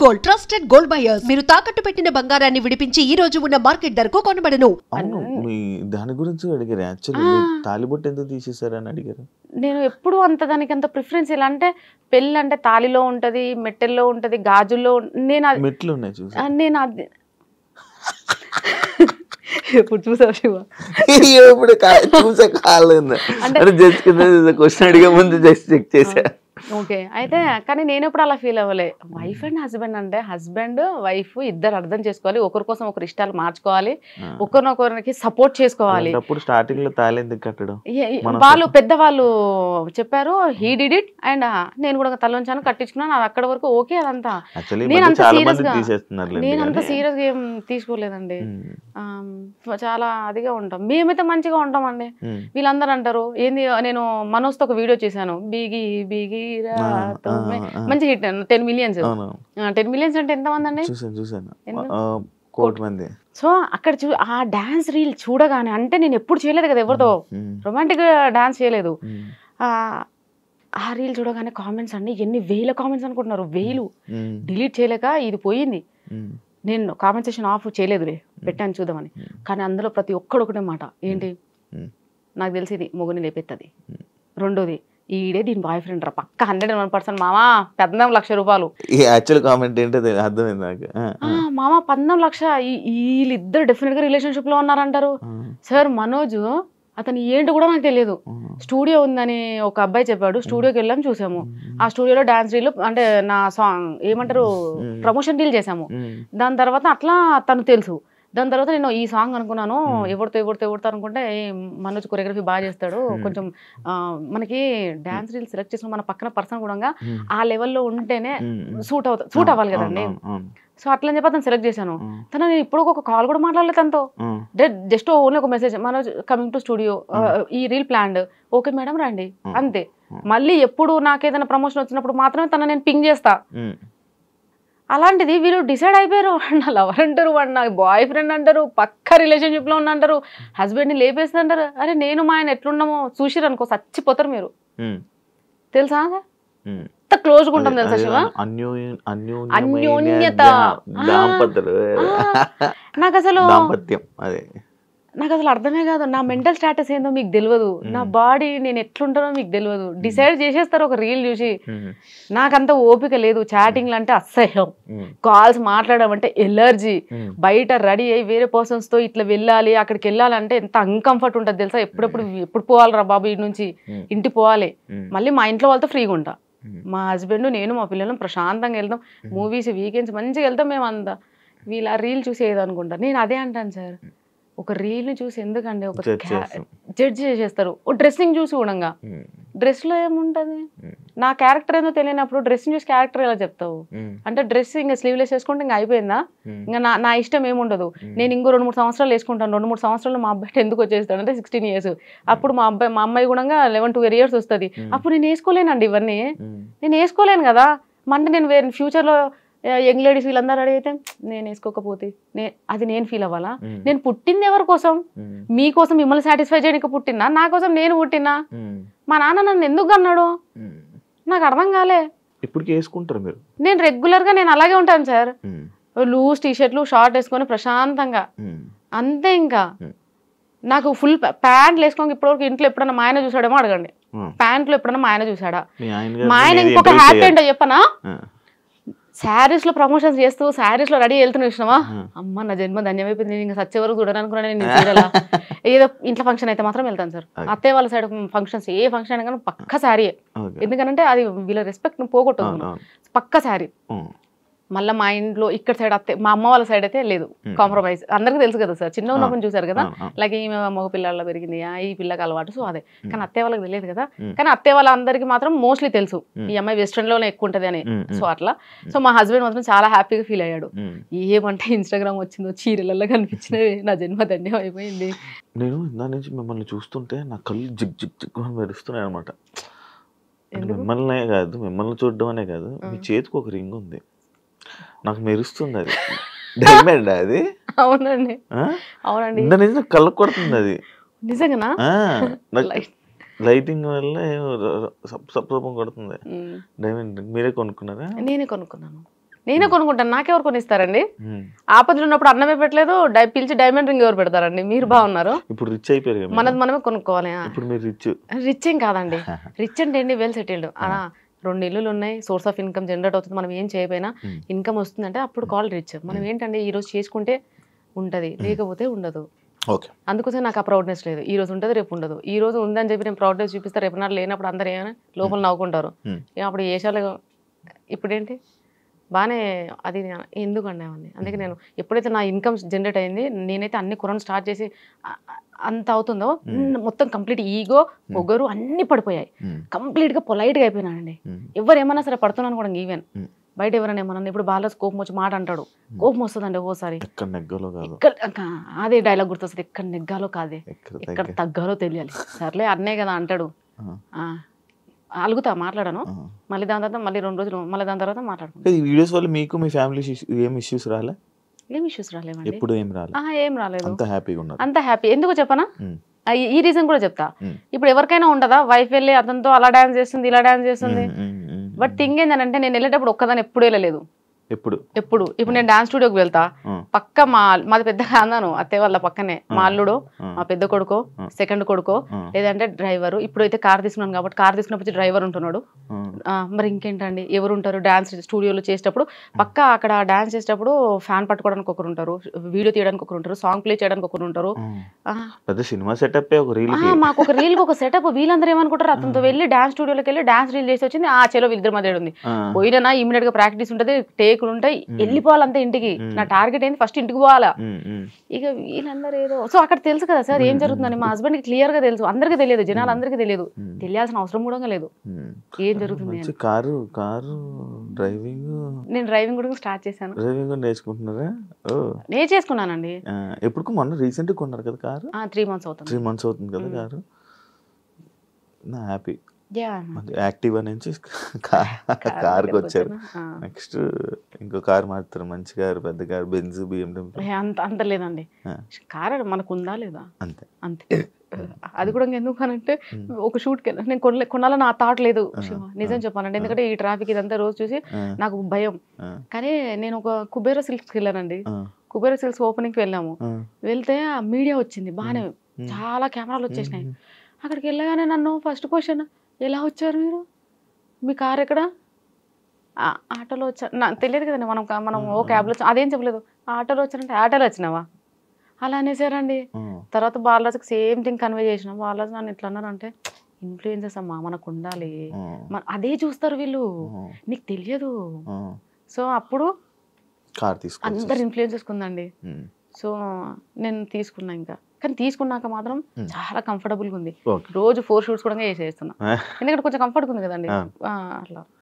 Gold trusted gold buyers మీరు తాకట్టు పెట్టిన బంగారాన్ని విడిపించి ఈ రోజు ఉన్న మార్కెట్ ధరకు కొనబడను. అవును, మీ దాని గురించి అడిగారు. యాక్చువల్లీ తాలిబొట్టు ఎందుకు తీసేశారని అడిగారు. నేను ఎప్పుడు అంత దానికి అంత ప్రిఫరెన్స్ ఎలా అంటే పెళ్ళి అంటే తాలిలో ఉంటది, మెట్టెల్లో ఉంటది, గాజుల్లో నేను మెట్లు ఉన్నాయి చూసా. నేను అది ఎప్పుడు చూసావు శివ? ఇప్పుడు చూసా కాలేదు అంటే జస్ట్ క్వశ్చన్ అడిగే ముందు జస్ట్ చెక్ చేశా. ఓకే, అయితే కానీ నేను ఎప్పుడు అలా ఫీల్ అవ్వలే. వైఫ్ అండ్ హస్బెండ్ అంటే హస్బెండ్ వైఫ్ ఇద్దరు అర్థం చేసుకోవాలి, ఒకరి కోసం ఒకరి ఇష్టాలు మార్చుకోవాలి, ఒకరినొకరికి సపోర్ట్ చేసుకోవాలి. స్టార్టింగ్ లో తాళి ఎందుకు కట్టడం? వాళ్ళు పెద్దవాళ్ళు చెప్పారు, హీ డిడ్ ఇట్ అండ్ నేను కూడా తలవంచాను కట్టించుకున్నాను, అది అక్కడ వరకు ఓకే. అదంతా నేను అంత సీరియస్ గా ఏం తీసుకోలేదండి. చాలా అదిగా ఉంటాం, మేమైతే మంచిగా ఉంటామండి. వీళ్ళందరూ అంటారు ఏంది, నేను మనోజ్తో ఒక వీడియో చేశాను, బీగి బీగి మంచి హిట్, 10 millions. 10 millions అంటే ఎంత మంది అండి? సో అక్కడ ఆ డాన్స్ రీల్ చూడగానే, అంటే నేను ఎప్పుడు చేయలేదు కదా ఎవరితో రొమాంటిక్ డాన్స్ చేయలేదు, ఆ రీల్ చూడగానే కామెంట్స్ అండి ఎన్ని వేల కామెంట్స్ అనుకుంటున్నారు, వేలు. డిలీట్ చేయలేక ఇది పోయింది. నేను కామెంట్ సెక్షన్ ఆఫ్ చేయలేదులే, పెట్టాను చూద్దామని. కానీ అందులో ప్రతి ఒక్కడు ఒకటే మాట, ఏంటి నాకు తెలిసి ఇది మొగుని లేపెత్తది, రెండోది ఈడే దీని బాయ్ ఫ్రెండ్ రా పక్క 101% మామా 14 లక్షల రూపాయలు. మామా 14 లక్ష, వీళ్ళిద్దరు డెఫినెట్ గా రిలేషన్షిప్ లో ఉన్నారంటారు. సార్ మనోజ్ అతను ఏంటో కూడా నాకు తెలియదు. స్టూడియో ఉందని ఒక అబ్బాయి చెప్పాడు, స్టూడియోకి వెళ్ళాం చూసాము. ఆ స్టూడియోలో డాన్స్ రీల్ అంటే నా సాంగ్ ఏమంటారు ప్రమోషన్ డీల్ చేసాము. దాని తర్వాత అట్లా తను తెలుసు. దాని తర్వాత నేను ఈ సాంగ్ అనుకున్నాను, ఎవరితో అనుకుంటే మనోజ్ కొరియోగ్రఫీ బాగా చేస్తాడు, కొంచెం మనకి డాన్స్ రీల్ సెలెక్ట్ చేసిన మన పక్కన పర్సన్ కూడా ఆ లెవెల్లో ఉంటేనే సూట్ అవ్వాలి కదండి. సో అట్లా అని చెప్పి అతను సెలెక్ట్ చేశాను. తను నేను ఇప్పుడు ఒక కాల్ కూడా మాట్లాడలేదు తనతో, జస్ట్ ఓన్లీ ఒక message, Manoj coming to studio, ఈ రీల్ ప్లాన్డ్, ఓకే మేడం రండి, అంతే. మళ్ళీ ఎప్పుడు నాకేదైనా ప్రమోషన్ వచ్చినప్పుడు మాత్రమే తన నేను పింగ్ చేస్తా. అలాంటిది వీళ్ళు డిసైడ్ అయిపోయారు, వాడు లవర్ అంటారు, వాడు నాకు బాయ్ ఫ్రెండ్ అంటారు, పక్క రిలేషన్షిప్ లో ఉన్నా, హస్బెండ్ ని లేపేసి అంటారు. అరే నేను మా ఆయన ఎట్లున్నామో చూసిరు అనుకో చచ్చిపోతారు మీరు, తెలుసా? ఎంత క్లోజ్ గా ఉంటాం తెలుసా శివ, అన్యోన్యత. నాకు అసలు అర్థమే కాదు, నా మెంటల్ స్టేటస్ ఏందో మీకు తెలియదు, నా బాడీ నేను ఎట్లుంటానో మీకు తెలియదు. డిసైడ్ చేసేస్తారు ఒక రీల్ చూసి. నాకంత ఓపిక లేదు, చాటింగ్లు అంటే అసహ్యం, కాల్స్ మాట్లాడడం అంటే ఎలర్జీ. బయట రెడీ అయ్యి వేరే పర్సన్స్ తో ఇట్లా వెళ్ళాలి, అక్కడికి వెళ్ళాలంటే ఎంత అన్కంఫర్ట్ ఉంటుంది తెలుసా. ఎప్పుడు పోవాలిరా బాబు ఇంటి నుంచి, ఇంటికి పోవాలి, మళ్ళీ మా ఇంట్లో వాళ్ళతో ఫ్రీగా ఉంటా. మా హస్బెండ్ నేను మా పిల్లలు ప్రశాంతంగా వెళ్తాం, మూవీస్ వీకెండ్స్ మంచిగా వెళ్తాం మేము అంతా. వీళ్ళు ఆ రీల్ చూసి ఏదనుకుంటారు. నేను అదే అంటాను సార్, ఒక రీల్ ని చూసి ఎందుకండి ఒక జడ్జ్ చేసేస్తారు. ఓ డ్రెస్సింగ్ చూసి కూడా, డ్రెస్ లో ఏముంటది, నా క్యారెక్టర్ ఏదో తెలియనప్పుడు డ్రెస్సింగ్ చూసి క్యారెక్టర్ ఎలా చెప్తావు? అంటే డ్రెస్ ఇంకా స్లీవ్లెస్ వేసుకుంటే ఇంకా అయిపోయిందా? ఇంకా నా ఇష్టం ఏముండదు. నేను ఇంకో 2-3 సంవత్సరాలు వేసుకుంటాను, 2-3 సంవత్సరాలు మా అబ్బాయి ఎందుకు వచ్చేస్తాడు అంటే 16 years. అప్పుడు మా అమ్మాయి కూడా 11-12 years వస్తుంది. అప్పుడు నేను వేసుకోలేనండి ఇవన్నీ, నేను వేసుకోలేను కదా. అంటే నేను వేరే ఫ్యూచర్ లో యంగ్ లేడీస్ వీళ్ళందరూ రెడీ అయితే నేను వేసుకోకపోతే అది నేను ఫీల్ అవ్వాలా? నేను పుట్టింది ఎవరి కోసం? మీకోసం, మిమ్మల్ని సాటిస్ఫై చేయడానికి పుట్టినా, నా కోసం నేను పుట్టినా? మా నాన్న నన్ను ఎందుకు అన్నాడు నాకు అర్థం కాలే. ఇప్పుడు వేసుకుంటారు మీరు? నేను రెగ్యులర్ గా నేను అలాగే ఉంటాను సార్, లూజ్ టీషర్ట్లు షార్ట్ వేసుకొని ప్రశాంతంగా అంతే. ఇంకా నాకు ఫుల్ ప్యాంట్లు వేసుకోండి. ఇప్పటివరకు ఇంట్లో ఎప్పుడన్నా మా ఆయన చూసాడేమో అడగండి, ప్యాంట్లు ఎప్పుడన్నా మా ఆయన చూసాడా? మా ఆయన ఇంకొక హ్యాపీ ఏంటో చెప్పనా, శారీస్ లో ప్రమోషన్స్ చేస్తూ శారీస్ లో రెడీ వెళ్తున్నా చూసినావా, అమ్మ నా జన్మ ధన్యమైపోయింది, నేను ఇంకా సచ్చే వరకు చూడాలనుకున్నాను. నేను చూడాలా, ఏదో ఇంట్లో ఫంక్షన్ అయితే మాత్రం వెళ్తాను సార్. అత్తయ్య వాళ్ళ సైడ్ ఫంక్షన్స్ ఏ ఫంక్షన్ అయినా కానీ పక్క శారీయే, ఎందుకంటే అది వీళ్ళ రెస్పెక్ట్ పోగొట్టదు, పక్క శారీ. మళ్ళీ మా ఇంట్లో ఇక్కడ సైడ్ అత్తే, మా అమ్మ వాళ్ళ సైడ్ అయితే లేదు కాంప్రమైజ్. అందరికీ తెలుసు కదా సార్, చిన్న ఉన్నప్పుడు చూసారు కదా, లైక్ ఈమె మగ పిల్లల్లో పెరిగింది, ఈ పిల్లకి అలవాటు, సో అదే. కానీ అత్తే వాళ్ళకి తెలియదు కదా. కానీ అత్తే వాళ్ళందరికీ మాత్రం మోస్ట్లీ తెలుసు ఈ అమ్మాయి వెస్ట్రన్ లోనే ఎక్కువ ఉంటది అని. సో అట్లా. సో మా హస్బెండ్ మాత్రం చాలా హ్యాపీగా ఫీల్ అయ్యాడు. ఏమంటే ఇన్స్టాగ్రామ్ వచ్చిందో చీరలలో కనిపించినవి, నా జన్మ ధన్యం అయిపోయింది. నేను ఇందా నుంచి మిమ్మల్ని చూస్తుంటే నా కళ్ళు జిగ్ జిగ్ జిగ్ మెరుస్తున్నాయి అనమాట. మిమ్మల్నే కాదు, మిమ్మల్ని చూడడం అనే కాదు, మీ చేతికి ఒక రింగ్ ఉంది, నాకు మెరుస్తుంది. అది డైమండ్ అది? అవునండి, అవునండి. కళ్ళకు కొడుతుంది అది నిజంగా, లైటింగ్ వల్ల సప్రూపం కొడుతుంది. డైమండ్ మీరే కొనుక్కున్నారా? నేనే కొనుక్కున్నాను. నేనే కొనుక్కుంటాను, నాకెవరు కొనిస్తారండి? ఆపదలు ఉన్నప్పుడు అన్నమే పెట్టలేదు, పిలిచి డైమండ్ రింగ్ ఎవరు పెడతారండి? మీరు బాగున్నారు, ఇప్పుడు రిచ్ అయిపోయారు, మనమే కొనుక్కోవాలి. ఇప్పుడు మీరు రిచ్. రిచ్ ఏం కాదండి, రిచ్ అంటే ఏంటి, వెల్ సెటిల్డ్. 2 ఇల్లులు ఉన్నాయి, సోర్స్ ఆఫ్ ఇన్కమ్ జనరేట్ అవుతుంది, మనం ఏం చేయకపోయినా ఇన్కమ్ వస్తుందంటే అప్పుడు కాల్ రిచ్. మనం ఏంటంటే ఈ రోజు చేసుకుంటే ఉంటది, లేకపోతే ఉండదు. అందుకోసం నాకు ఆ ప్రౌడ్నెస్ లేదు. ఈ రోజు ఉంటుంది, రేపు ఉండదు. ఈ రోజు ఉందని చెప్పి నేను ప్రౌడ్నెస్ చూపిస్తే రేపు నాడు లేనప్పుడు అందరు ఏమైనా లోపల నవ్వుకుంటారు. అప్పుడు ఏషాలు ఇప్పుడేంటి బాగానే అది ఎందుకు అన్నామని. అందుకే నేను ఎప్పుడైతే నా ఇన్కమ్ జనరేట్ అయింది, నేనైతే అన్ని కొనడం స్టార్ట్ చేసి అంత అవుతుందో మొత్తం కంప్లీట్ ఈగో పొగరు అన్ని పడిపోయాయి. కంప్లీట్ గా పొలైట్ గా అయిపోయినానండి. ఎవరు ఏమన్నా సరే పడుతున్నాను కూడా. ఈవెన్ బయట ఎవరైనా ఏమన్నా ఇప్పుడు బాలరాజు కోపం వచ్చి మాట అంటాడు, కోపం వస్తుందండి ఓసారి. అదే డైలాగ్ గుర్తొస్తుంది, ఎక్కడ నెగ్గాలో కాదే, ఎక్కడ తగ్గాలో తెలియాలి. సర్లే అన్నే కదా అంటాడు, అలుగుతా మాట్లాడాను. మళ్ళీ దాని తర్వాత మళ్ళీ 2 రోజులు మళ్ళీ దాని తర్వాత మాట్లాడుకుంటాను. ఈ వీడియోస్ వల్ల మీకు మీ ఫ్యామిలీ ఏం ఇష్యూస్ రాలే? ఏం ఇష్యూస్ రాలేవండి, ఎప్పుడు ఏం రాలేదు. ఏం రాలేదు, అంత హ్యాపీగా ఉన్నారు. అంత హ్యాపీ. ఎందుకు చెప్పనా, ఈ రీజన్ కూడా చెప్తా. ఇప్పుడు ఎవరికైనా ఉండదా, వైఫ్ వెళ్ళి అతనితో అలా డాన్స్ చేస్తుంది, ఇలా డాన్స్ చేస్తుంది. బట్ థింగ్ ఏంటంటే నేను వెళ్ళేటప్పుడు ఒక్కదాన్ని ఎప్పుడు వెళ్ళలేదు. ఎప్పుడు ఇప్పుడు నేను డాన్స్ స్టూడియోకి వెళ్తా, పక్క మాది పెద్ద కాందాను అత్తే వాళ్ళ పక్కనే మా అల్లుడు, మా పెద్ద కొడుకో, సెకండ్ కొడుకో, లేదంటే డ్రైవరు. ఇప్పుడు అయితే కార్ తీసుకున్నాను కాబట్టి కార్ తీసుకున్నప్పుడు డ్రైవర్ ఉంటున్నాడు. మరి ఇంకేంటండి ఎవరు ఉంటారు డాన్స్ స్టూడియోలో చేసేటప్పుడు? పక్క అక్కడ డాన్స్ చేసేటప్పుడు ఫ్యాన్ పట్టుకోవడానికి ఒకరు ఉంటారు, వీడియో తీయడానికి ఒకరు ఉంటారు, సాంగ్ ప్లే చేయడానికి ఒకరు ఉంటారు. సినిమా సెటప్ మాకు ఒక రీల్ ఒక సెటప్. వీళ్ళందరూ ఏమనుకుంటారు, అతనితో వెళ్ళి డాన్స్ స్టూడియోలోకి వెళ్ళి డాన్స్ రీల్ చేసి వచ్చింది, చెలో వీళ్ళిద్దరి మధ్య ఉంది. పోయినా ఇమీడియట్ గా ప్రాక్టీస్ ఉంటుంది, టేకులు ఉంటాయి, వెళ్ళిపోవాలంటే ఇంటికి. నా టార్గెట్ ఏంది, ఫస్ట్ ఇంటికి పోవాలా. ఇక వీళ్ళందరూ ఏదో సో అక్కడ తెలుసు కదా సార్ ఏం జరుగుతుందని. మా హస్బెండ్ కి క్లియర్ గా తెలుసు, అందరికీ తెలియదు, జనాలు అందరికీ తెలియదు, తెలియాల్సిన అవసరం కూడా లేదు ఏం జరుగుతుంది. నేను డ్రైవింగ్ కూడా స్టార్ట్ చేశాను. నేర్చేసుకున్నానండి. ఎప్పుడు మొన్న రీసెంట్ కొన్నారు కదా కారు? 3 months అవుతుంది. 3 months అవుతుంది కదా కారు. నా హ్యాపీ. యాక్టివా నుంచి కార్కి వచ్చారు. నెక్స్ట్ ఇంకో కార్ మారుతారు, మంచి కారు, పెద్ద కారు, బెంజ్, బిఎండబ్ల్యూ. అంత లేదండి, కార్ మనకు ఉందా లేదా అంతే అంతే. అది కూడా ఎందుకు అనంటే ఒక షూట్కి వెళ్ళి నేను కొనాలని ఆ థాట్ లేదు నిజం చెప్పానండి. ఎందుకంటే ఈ ట్రాఫిక్ ఇదంతా రోజు చూసి నాకు భయం. కానీ నేను ఒక కుబేరా సిల్క్స్కి వెళ్ళానండి. కుబేరా సిల్క్స్ ఓపెనింగ్కి వెళ్ళాము. వెళ్తే ఆ మీడియా వచ్చింది బాగానే, చాలా కెమెరాలు వచ్చేసినాయి. అక్కడికి వెళ్ళగానే నన్ను ఫస్ట్ క్వశ్చన్, ఎలా వచ్చారు మీరు, మీ కార్ ఎక్కడ? ఆటోలో వచ్చా, నాకు తెలియదు కదండి, మనం ఓ క్యాబ్లో అదేం చెప్పలేదు. ఆటోలో వచ్చానంటే ఆటోలో వచ్చినావా అలా అనేసారండి. తర్వాత బాలరాజుకి సేమ్ థింగ్ కన్వే చేసినాం. బాలరాజు నన్ను ఎట్లా అన్నారంటే, ఇన్ఫ్లుయెన్సెస్ అమ్మా మనకు ఉండాలి, అదే చూస్తారు వీళ్ళు, నీకు తెలియదు. సో అప్పుడు అందరు ఇన్ఫ్లుయెన్సెస్ ఉందండి. సో నేను తీసుకున్నా ఇంకా. కానీ తీసుకున్నాక మాత్రం చాలా కంఫర్టబుల్గా ఉంది. రోజు 4 షూట్స్ కూడా చేసేస్తున్నా, ఎందుకంటే కొంచెం కంఫర్ట్గా ఉంది కదండి అట్లా.